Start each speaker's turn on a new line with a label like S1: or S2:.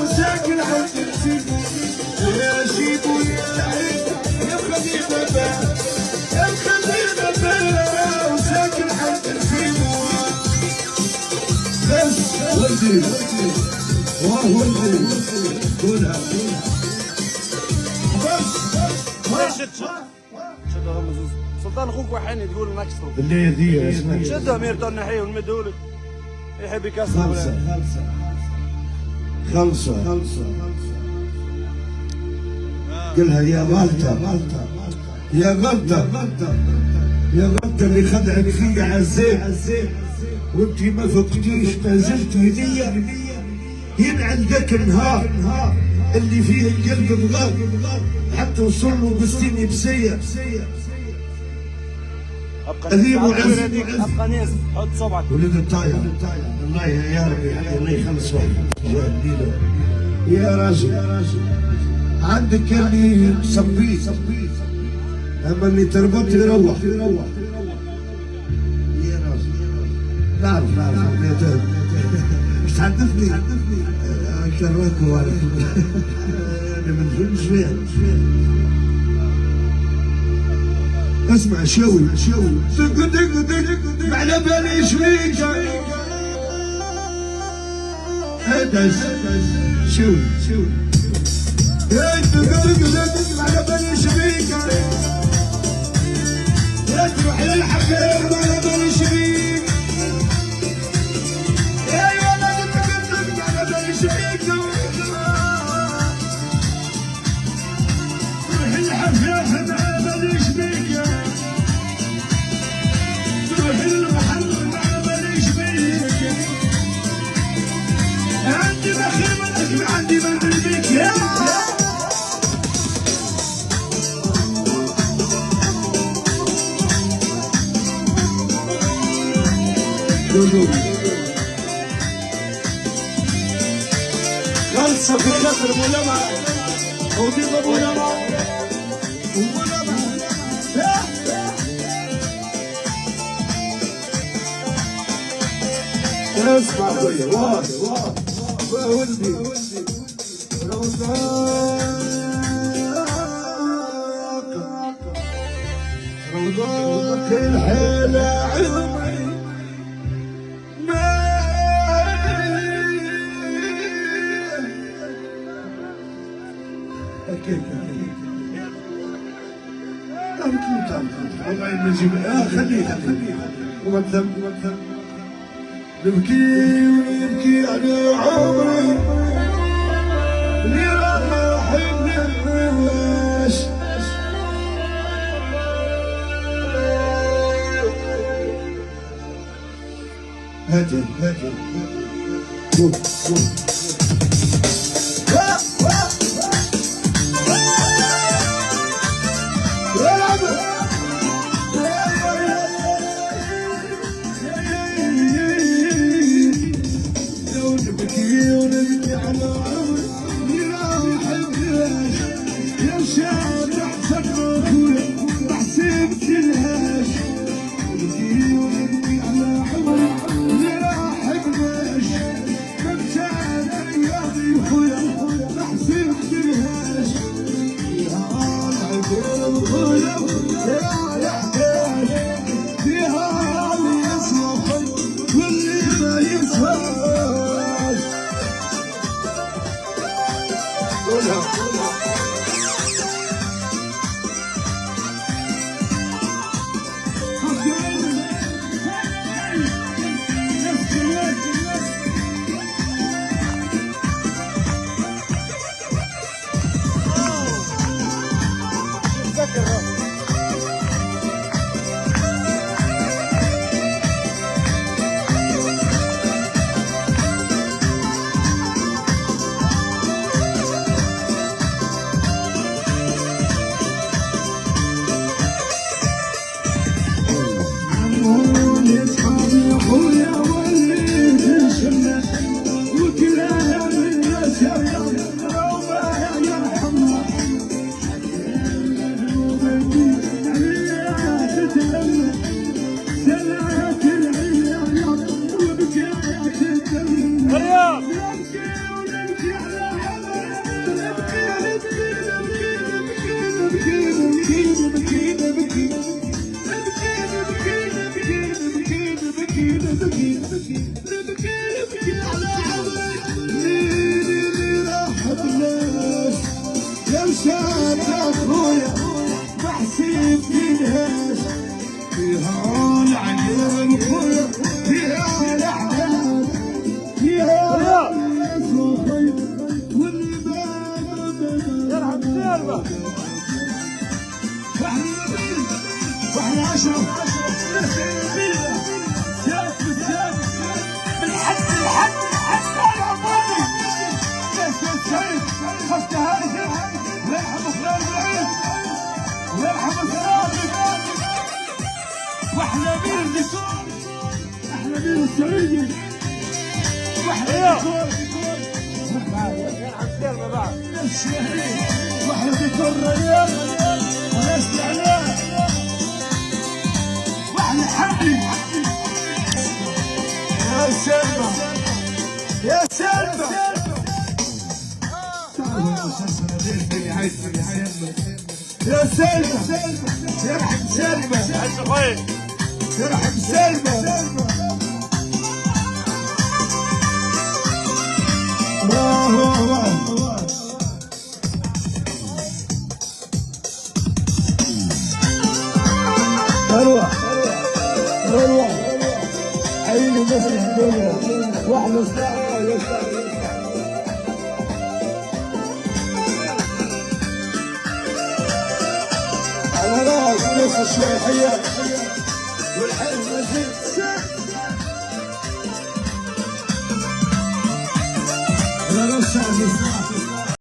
S1: وساكن عند السيبو يا شيبو يا عيد يا خلينا بقى يا خلينا بقى وساكن عند السيبو بس ودي وهو ودي قولها بس
S2: شدها مزوز سلطان اخوك وحيني تقول نكسره
S1: اللي دي
S2: شدها ميرتون نحيه ونمدهولك يحب يكسر
S1: خلصة قلها يا غلطة يا غلطة يا غلطة اللي خدعك فيا عالزين وانتي ما فقتيش ما زلت هدية ينعل ذاك النهار اللي فيه القلب بغار حتى وصل له بستين بسية
S2: ابقى ناس حط صبعك
S1: ولد الطاير الله يا ربي الله يخلص يا راجل عندك اللي صبيت اما اللي تربط يروح يا راجل نعرف مش تحدثني كراك وانا من فين شويه اسمع شوي دق على بالي ايش فيك ادس شوي دق على بالي ايش فيك يا تروح للحبيب على بالي ايش فيك يا ولد دق على بالي ايش فيك روح الحبيب على بالي ايش فيك روح المحل على بالي ايش فيك عندي بخيمتك عندي بدري بيك يا خلصة في كسر ملمع وضيق ابو لمع اسمع خويا ولدي روضاك الحيلة عظمي والله نجيب خليه ومثل نبكي ويبكي على عمري اللي راح الناس هاتي اشرف يسعد بالله سيادة بالسيادة من حد لحد حتى العمودي يا سيد سعيد خفت هايثم ويرحم فلان بعيد ويرحم الثابت واحلى بيه الدكتور احلى بيه السعيدي واحلى دكتور
S2: يلعب سير بعد
S1: واحلى دكتور ريال وناس اعلام واحلى حبي يا سلمى يا سلمى يا سلمى يرحم سلمى يرحم سلمى اروح اروح عيني بس الدنيا واحنا على راس نص الشيخية والحلم مزيد على راس شعب